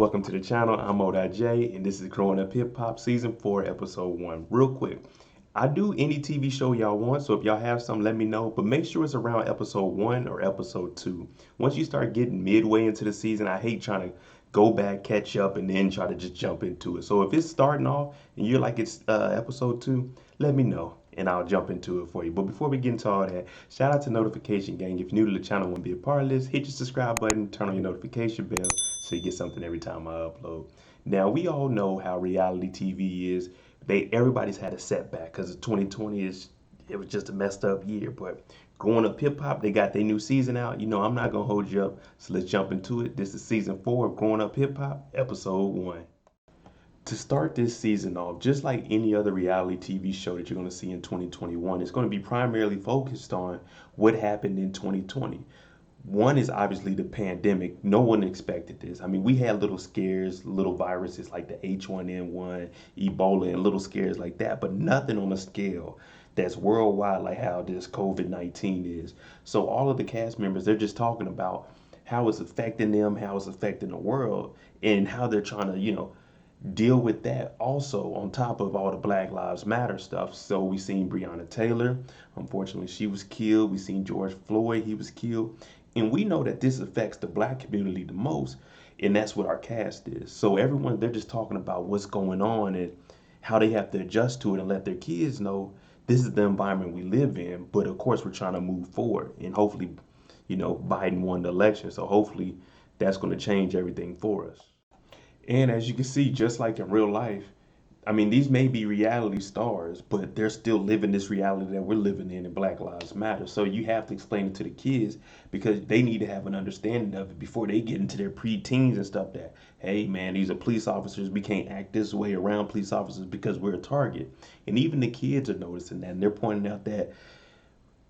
welcome to the channel. I'm J, and this is Growing Up Hip Hop Season 4, Episode 1. Real quick, I do any TV show y'all want, so if y'all have some, let me know. But make sure it's around Episode 1 or Episode 2. Once you start getting midway into the season, I hate trying to go back, catch up, and then try to just jump into it. So if it's starting off and you're like it's Episode 2, let me know and I'll jump into it for you. But before we get into all that, shout out to Notification Gang. If you're new to the channel and want to be a part of this, hit your subscribe button, turn on your notification bell so you get something every time I upload. Now, we all know how reality TV is. Everybody's had a setback because 2020 it was just a messed up year. But Growing Up Hip Hop, they got their new season out. You know, I'm not going to hold you up, so let's jump into it. This is Season 4 of Growing Up Hip Hop, Episode 1. To start this season off, just like any other reality TV show that you're going to see in 2021, it's going to be primarily focused on what happened in 2020. One is obviously the pandemic. No one expected this. I mean, we had little scares, little viruses like the H1N1, Ebola, and little scares like that, but nothing on a scale that's worldwide like how this COVID-19 is. So all of the cast members, they're just talking about how it's affecting them, how it's affecting the world, and how they're trying to, deal with that also on top of all the Black Lives Matter stuff. So we seen Breonna Taylor, unfortunately she was killed. We seen George Floyd, he was killed. And we know that this affects the Black community the most, and that's what our cast is. So everyone, they're just talking about what's going on and how they have to adjust to it and let their kids know this is the environment we live in. But of course we're trying to move forward, and hopefully, Biden won the election, so hopefully that's going to change everything for us. And as you can see, just like in real life, I mean, these may be reality stars, but they're still living this reality that we're living in Black Lives Matter. So you have to explain it to the kids because they need to have an understanding of it before they get into their preteens and stuff that, hey, man, these are police officers. We can't act this way around police officers because we're a target. And even the kids are noticing that, and they're pointing out that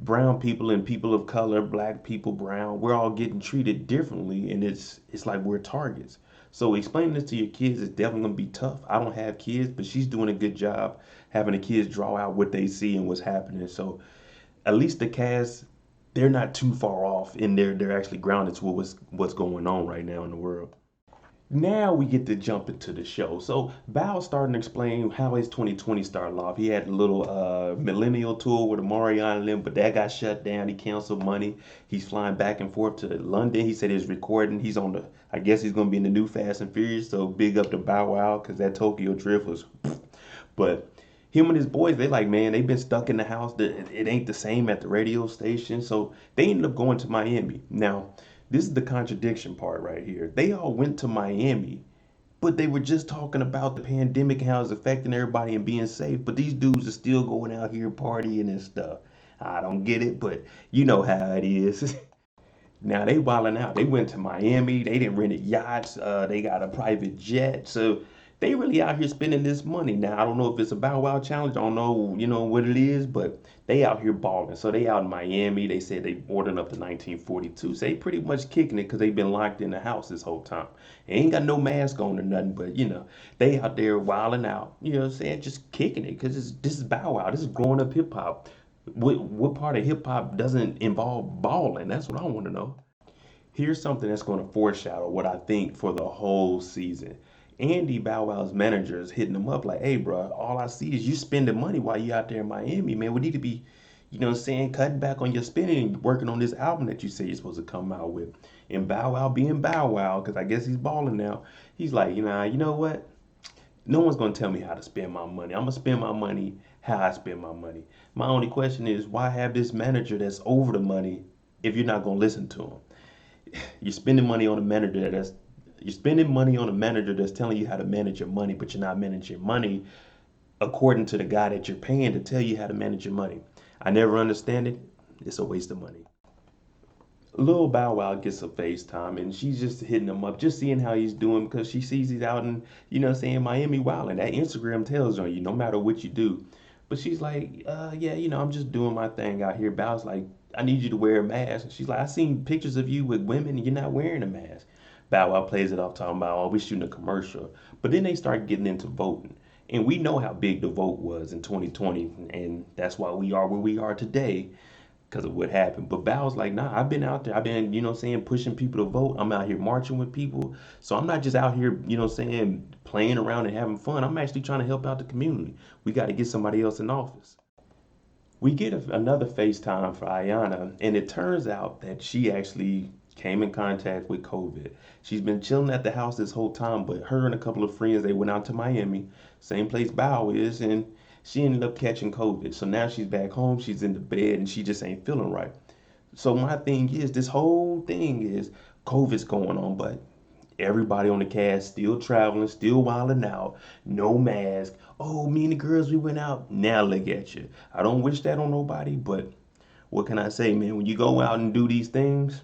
brown people and people of color, Black people, brown, we're all getting treated differently, and it's like we're targets. So explaining this to your kids is definitely gonna be tough. I don't have kids, but she's doing a good job having the kids draw out what they see and what's happening. So at least the cast, they're not too far off, and they're actually grounded to what's going on right now in the world. Now we get to jump into the show. So Val starting to explain how his 2020 started off. He had a little millennial tour with Amariana and them, but that got shut down. He canceled money. He's flying back and forth to London. He said he's recording. He's on I guess he's going to be in the new Fast and Furious. So big up to Bow Wow because that Tokyo Drift was, but him and his boys, they like, man, they've been stuck in the house. It ain't the same at the radio station. So they ended up going to Miami. Now, this is the contradiction part right here. They all went to Miami, but they were just talking about the pandemic and how it's affecting everybody and being safe. But these dudes are still going out here partying and stuff. I don't get it, but you know how it is. Now they wilding out. They went to Miami. They didn't rent yachts. They got a private jet. So they really out here spending this money. Now I don't know if it's a Bow Wow challenge. I don't know, what it is, but they out here balling. So they out in Miami. They said they ordering up to 1942. So they pretty much kicking it because they've been locked in the house this whole time. They ain't got no mask on or nothing, but they out there wilding out. You know what I'm saying? Just kicking it because this is Bow Wow. This is growing up hip hop. What part of hip hop doesn't involve balling? That's what I want to know. Here's something that's going to foreshadow what I think for the whole season. Andy Bow Wow's manager is hitting him up like, hey, bro, all I see is you spending money while you out there in Miami, man. We need to be, cutting back on your spending and working on this album that you say you're supposed to come out with. And Bow Wow being Bow Wow, because I guess he's balling now. He's like, you know what? No one's going to tell me how to spend my money. I'm going to spend my money how I spend my money. My only question is, why have this manager that's over the money if you're not going to listen to him? You're spending money on a manager that's telling you how to manage your money, but you're not managing your money according to the guy that you're paying to tell you how to manage your money. I never understand it. It's a waste of money. Lil Bow Wow gets a FaceTime and she's just hitting him up, just seeing how he's doing because she sees he's out in, Miami wilding. That Instagram tells on you no matter what you do. But she's like, yeah, I'm just doing my thing out here. Bow's like, I need you to wear a mask. And she's like, I seen pictures of you with women and you're not wearing a mask. Bow Wow plays it off talking about, oh, we shooting a commercial. But then they start getting into voting. And we know how big the vote was in 2020. And that's why we are where we are today. because of what happened. But Bow's like, nah, I've been out there. I've been, pushing people to vote. I'm out here marching with people. So I'm not just out here, playing around and having fun. I'm actually trying to help out the community. We got to get somebody else in office. We get another FaceTime for Ayana, and it turns out that she actually came in contact with COVID. She's been chilling at the house this whole time, but her and a couple of friends, they went out to Miami, same place Bow is, and she ended up catching COVID. So now she's back home, she's in the bed, and she just ain't feeling right. So my thing is, this whole thing is COVID's going on, but everybody on the cast still traveling, still wilding out, no mask. Oh, me and the girls, we went out. Now look at you. I don't wish that on nobody, but what can I say, man? When you go out and do these things,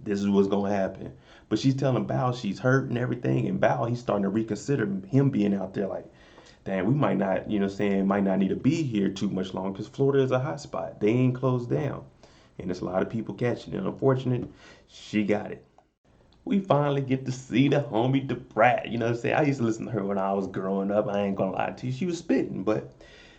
this is what's gonna happen. But she's telling Bao she's hurt and everything, and Bao, he's starting to reconsider him being out there like, damn, we might not, might not need to be here too much longer because Florida is a hot spot. They ain't closed down. And there's a lot of people catching it. Unfortunate, she got it. We finally get to see the homie the Brat. You know what I'm saying? I used to listen to her when I was growing up. I ain't gonna lie to you. She was spitting, but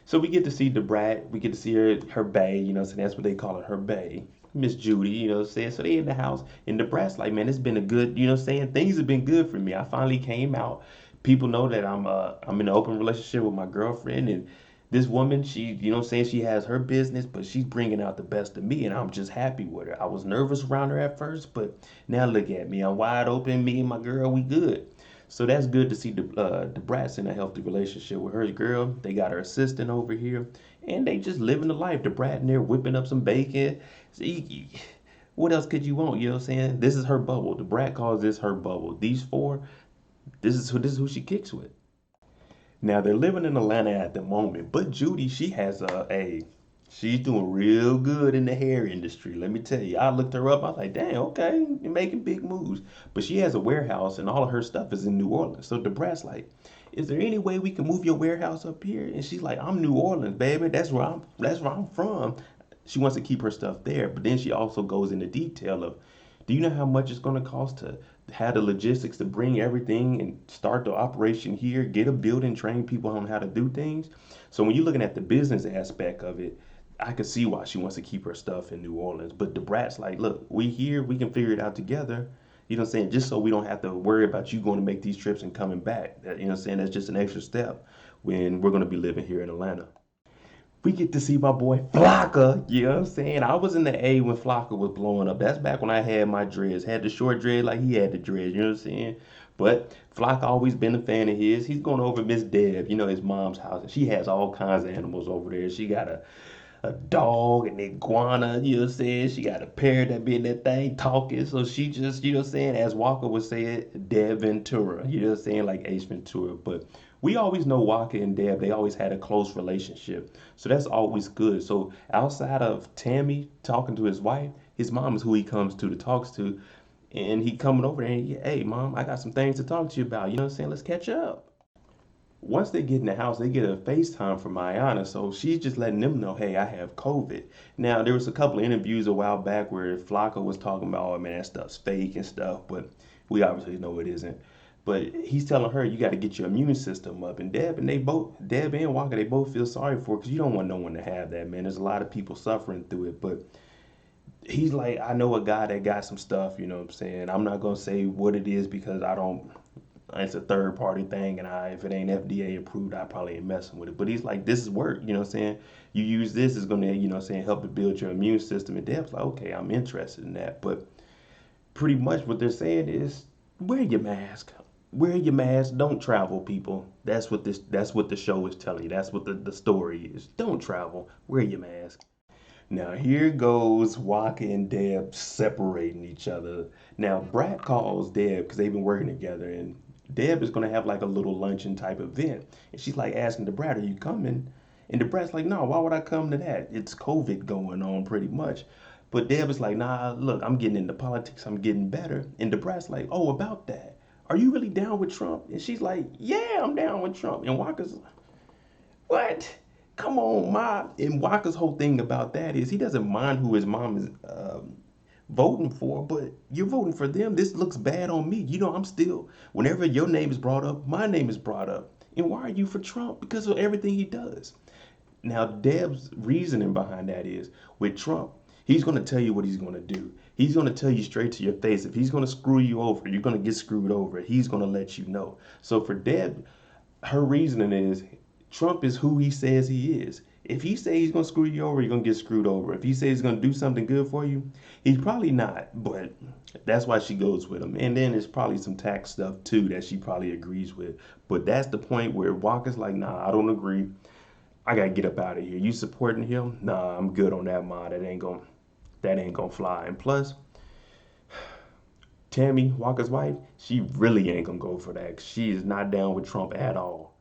so we get to see the Brat. We get to see her bae, so that's what they call it, her bae. Miss Judy, you know what I'm saying? So they in the house, and the Brat's like, man, it's been a good, things have been good for me. I finally came out. People know that I'm in an open relationship with my girlfriend, and this woman, she, she has her business, but she's bringing out the best of me, and I'm just happy with her. I was nervous around her at first, but now look at me. I'm wide open. Me and my girl, we good. So that's good to see the Brat's in a healthy relationship with her girl. They got her assistant over here, and they just living the life. The Brat in there whipping up some bacon. See, what else could you want? You know what I'm saying? This is her bubble. The Brat calls this her bubble. These four, this is who she kicks with. Now they're living in Atlanta at the moment, but Judy, she has she's doing real good in the hair industry. Let me tell you, I looked her up. I was like, damn, okay, you're making big moves. But she has a warehouse, and all of her stuff is in New Orleans. So the Brat's like, is there any way we can move your warehouse up here? And she's like, I'm New Orleans, baby. That's where I'm from. She wants to keep her stuff there, but then she also goes into detail of, do you know how much it's going to cost to have the logistics to bring everything and start the operation here, get a building, train people on how to do things? So when you're looking at the business aspect of it, I can see why she wants to keep her stuff in New Orleans. But the Brat's like, look, we here, we can figure it out together. You know what I'm saying? Just so we don't have to worry about you going to make these trips and coming back. You know what I'm saying? That's just an extra step when we're going to be living here in Atlanta. We get to see my boy Flocka. You know what I'm saying? I was in the A when Flocka was blowing up. That's back when I had my dreads. Had the short dread like he had the dreads. You know what I'm saying? But Flocka always been a fan of his. He's going over Miss Deb, his mom's house. And she has all kinds of animals over there. She got a dog, an iguana, you know what I'm saying? She got a parrot that be in that thing talking. So she just, you know what I'm saying, as Waka would say it, Deb Ventura, you know what I'm saying, like Ace Ventura. But we always know Waka and Deb, they always had a close relationship. So that's always good. So outside of Tammy talking to his wife, his mom is who he comes to talks to. And he coming over there and, hey, mom, I got some things to talk to you about. You know what I'm saying? Let's catch up. Once they get in the house, they get a FaceTime from Ayana, so she's just letting them know, hey, I have COVID. Now, there was a couple of interviews a while back where Flocka was talking about, oh man, that stuff's fake and stuff, but we obviously know it isn't. But he's telling her you got to get your immune system up, and Deb and Waka, they both feel sorry for it because you don't want no one to have that, man. There's a lot of people suffering through it, but he's like, I know a guy that got some stuff, you know what I'm saying? I'm not gonna say what it is because I don't. It's a third party thing, and if it ain't FDA approved, I probably ain't messing with it. But he's like, this is work, you know what I'm saying? You use this, it's gonna, you know what I'm saying, help to build your immune system. And Deb's like, okay, I'm interested in that. But pretty much what they're saying is wear your mask. Wear your mask, don't travel, people. That's what the show is telling you. That's what the story is. Don't travel, wear your mask. Now here goes Waka and Deb separating each other. Now Brat calls Deb because they've been working together, and Deb is gonna have like a little luncheon type event, and she's like asking the Brat, "Are you coming?" And the Brat's like, "No, why would I come to that? It's COVID going on, pretty much." But Deb is like, "Nah, look, I'm getting into politics. I'm getting better." And the Brat's like, "Oh, about that? Are you really down with Trump?" And she's like, "Yeah, I'm down with Trump." And Waka's what? Come on, Ma. And Waka's whole thing about that is he doesn't mind who his mom is voting for, but you're voting for them. This looks bad on me. I'm still, whenever your name is brought up, my name is brought up. And why are you for Trump? Because of everything he does. Now, Deb's reasoning behind that is with Trump, He's going to tell you what he's going to do. He's going to tell you straight to your face. If he's going to screw you over, you're going to get screwed over. He's going to let you know. So for Deb, her reasoning is Trump is who he says he is. If he says he's going to screw you over, you're going to get screwed over. If he says he's going to do something good for you, he's probably not. But that's why she goes with him. And then there's probably some tax stuff too that she probably agrees with. But that's the point where Waka's like, nah, I don't agree. I got to get up out of here. You supporting him? Nah, I'm good on that, ma. That ain't gonna fly. And plus, Tammy, Waka's wife, she really ain't gonna go for that. She is not down with Trump at all.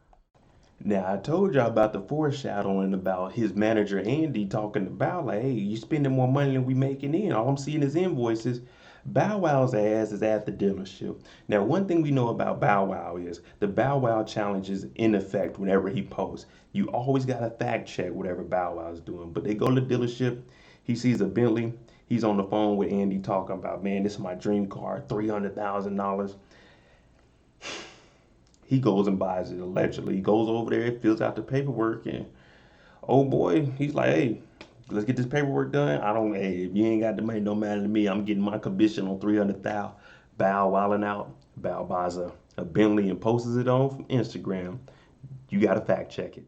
Now, I told y'all about the foreshadowing about his manager Andy talking about, like, hey, you spending more money than we making in. All I'm seeing is invoices. Bow Wow's ass is at the dealership. Now, one thing we know about Bow Wow is the Bow Wow challenge is in effect whenever he posts. You always got to fact check whatever Bow Wow's doing. But they go to the dealership. He sees a Bentley. He's on the phone with Andy talking about, man, this is my dream car, $300,000. He goes and buys it allegedly. He goes over there, fills out the paperwork, and oh boy, he's like, hey, let's get this paperwork done. Hey, if you ain't got the money, don't matter to me. I'm getting my commission on 300,000. Bow wilding out. Bow buys a Bentley and posts it on Instagram. You got to fact check it.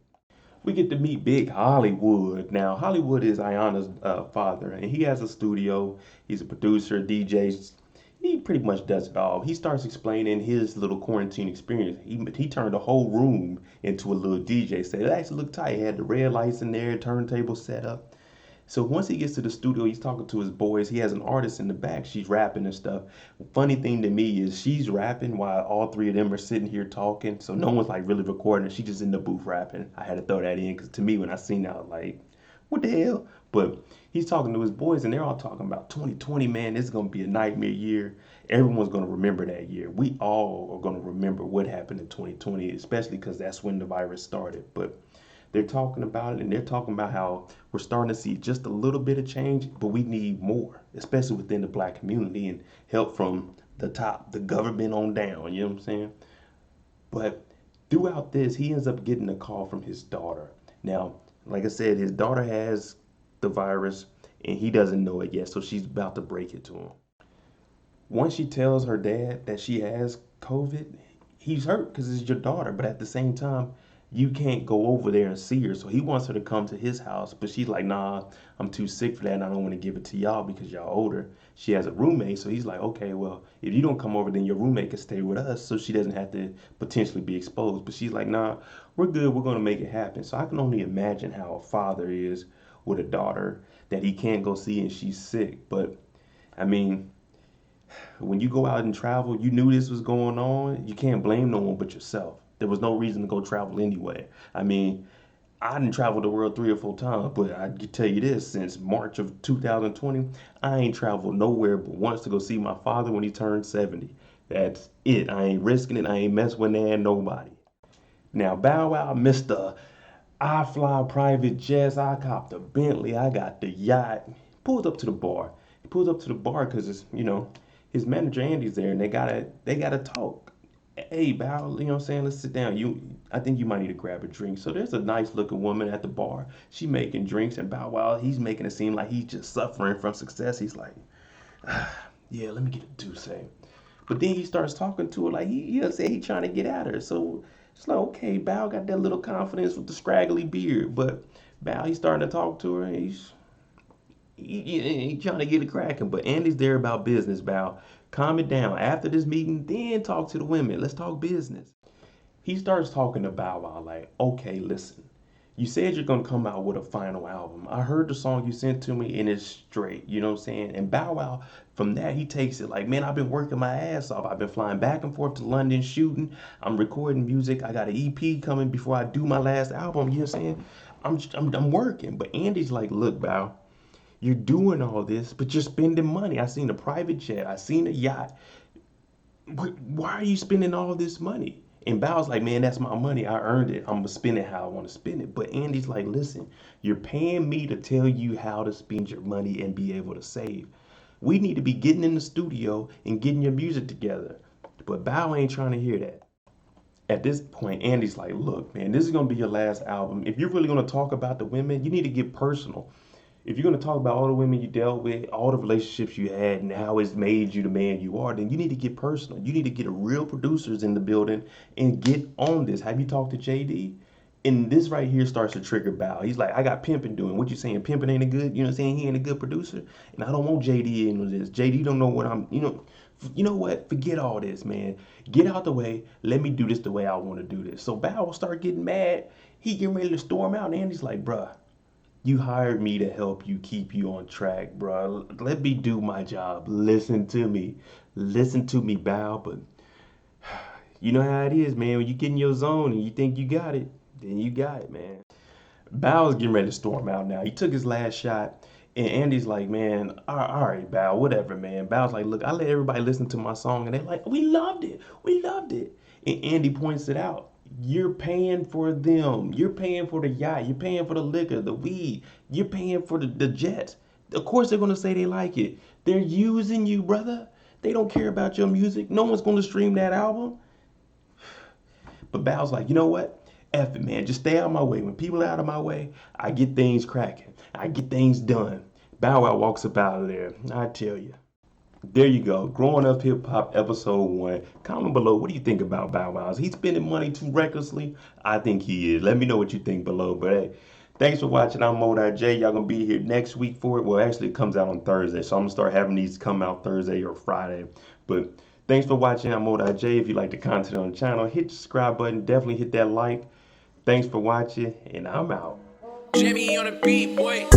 We get to meet Big Hollywood. Now, Hollywood is Ayana's father, and he has a studio. He's a producer, DJ. He pretty much does it all. He starts explaining his little quarantine experience. He turned the whole room into a little DJ set. It actually looked tight. He had the red lights in there, turntable set up. So once he gets to the studio, he's talking to his boys. He has an artist in the back. She's rapping and stuff. Funny thing to me is she's rapping while all three of them are sitting here talking. So no one's like really recording. She's just in the booth rapping. I had to throw that in because to me, when I seen that, I was like, what the hell? But he's talking to his boys and they're all talking about 2020, man, this is going to be a nightmare year. Everyone's going to remember that year. We all are going to remember what happened in 2020, especially because that's when the virus started. But they're talking about it and they're talking about how we're starting to see just a little bit of change, but we need more, especially within the black community and help from the top, the government on down, you know what I'm saying? But throughout this, he ends up getting a call from his daughter. Now, like I said, his daughter has the virus and he doesn't know it yet, so she's about to break it to him. Once she tells her dad that she has COVID, he's hurt because it's your daughter, but at the same time, you can't go over there and see her. So he wants her to come to his house, but she's like, nah, I'm too sick for that and I don't want to give it to y'all because y'all older. She has a roommate, so he's like, okay, well, if you don't come over, then your roommate can stay with us so she doesn't have to potentially be exposed. But she's like, nah, we're good. We're going to make it happen. So I can only imagine how a father is with a daughter that he can't go see and she's sick. But I mean, when you go out and travel, you knew this was going on. You can't blame no one but yourself. There was no reason to go travel anyway. I mean, I didn't travel the world 3 or 4 times, but I can tell you this, since March of 2020, I ain't traveled nowhere but once to go see my father when he turned 70. That's it. I ain't risking it. I ain't messing with nobody. Now, Bow Wow, Mr. I fly private jets. I cop the Bentley. I got the yacht. Pulls up to the bar. He pulls up to the bar because it's, his manager Andy's there and they gotta talk. Hey, Bow, you know what I'm saying? Let's sit down. I think you might need to grab a drink. So there's a nice looking woman at the bar. She making drinks and Bow Wow, he's making it seem like he's just suffering from success. He's like, yeah, let me get a deuce. But then he starts talking to her like he'll say he's trying to get at her. So it's like, okay, Bow got that little confidence with the scraggly beard. But Bow, he's starting to talk to her and he's trying to get it cracking. But Andy's there about business, Bow. Calm it down. After this meeting, then talk to the women. Let's talk business. He starts talking to Bow Wow like, okay, listen. You said you're going to come out with a final album. I heard the song you sent to me and it's straight. You know what I'm saying? And Bow Wow, from that, he takes it like, man, I've been working my ass off. I've been flying back and forth to London shooting. I'm recording music. I got an EP coming before I do my last album. You know what I'm saying? I'm working. But Andy's like, look, Bow. You're doing all this, but you're spending money. I seen a private jet. I seen a yacht. Why are you spending all this money? And Bow's like, man, that's my money. I earned it. I'm going to spend it how I want to spend it. But Andy's like, listen, you're paying me to tell you how to spend your money and be able to save. We need to be getting in the studio and getting your music together. But Bow ain't trying to hear that. At this point, Andy's like, look, man, this is going to be your last album. If you're really going to talk about the women, you need to get personal. If you're going to talk about all the women you dealt with, all the relationships you had, and how it's made you the man you are, then you need to get personal. You need to get a real producers in the building and get on this. Have you talked to JD? And this right here starts to trigger Bow. He's like, I got pimping doing. What you saying? Pimping ain't a good, you know what I'm saying? He ain't a good producer. And I don't want JD in this. JD don't know what I'm, you know what? Forget all this, man. Get out the way. Let me do this the way I want to do this. So Bow will start getting mad. He getting ready to storm out. And Andy's like, bruh, you hired me to help you keep you on track, bro. Let me do my job. Listen to me. Listen to me, Bow. But you know how it is, man. When you get in your zone and you think you got it, then you got it, man. Bow's getting ready to storm out now. He took his last shot. And Andy's like, man, all right, Bow, whatever, man. Bow's like, look, I let everybody listen to my song. And they're like, we loved it. We loved it. And Andy points it out. You're paying for them. You're paying for the yacht. You're paying for the liquor, the weed. You're paying for the jets. Of course they're going to say they like it. They're using you, brother. They don't care about your music. No one's going to stream that album. But Bow's like, you know what? F it, man. Just stay out of my way. When people are out of my way, I get things cracking. I get things done. Bow Wow walks up out of there. I tell you. There you go. Growing Up Hip Hop episode 1. Comment below. What do you think about Bow Wow? Is he spending money too recklessly? I think he is. Let me know what you think below. But hey, thanks for watching. I'm Mo.J. Y'all gonna be here next week for it. Well, actually, it comes out on Thursday. So I'm gonna start having these come out Thursday or Friday. But thanks for watching. I'm Mo.J. If you like the content on the channel, hit the subscribe button. Definitely hit that like. Thanks for watching, and I'm out. Jimmy on the beat, boy.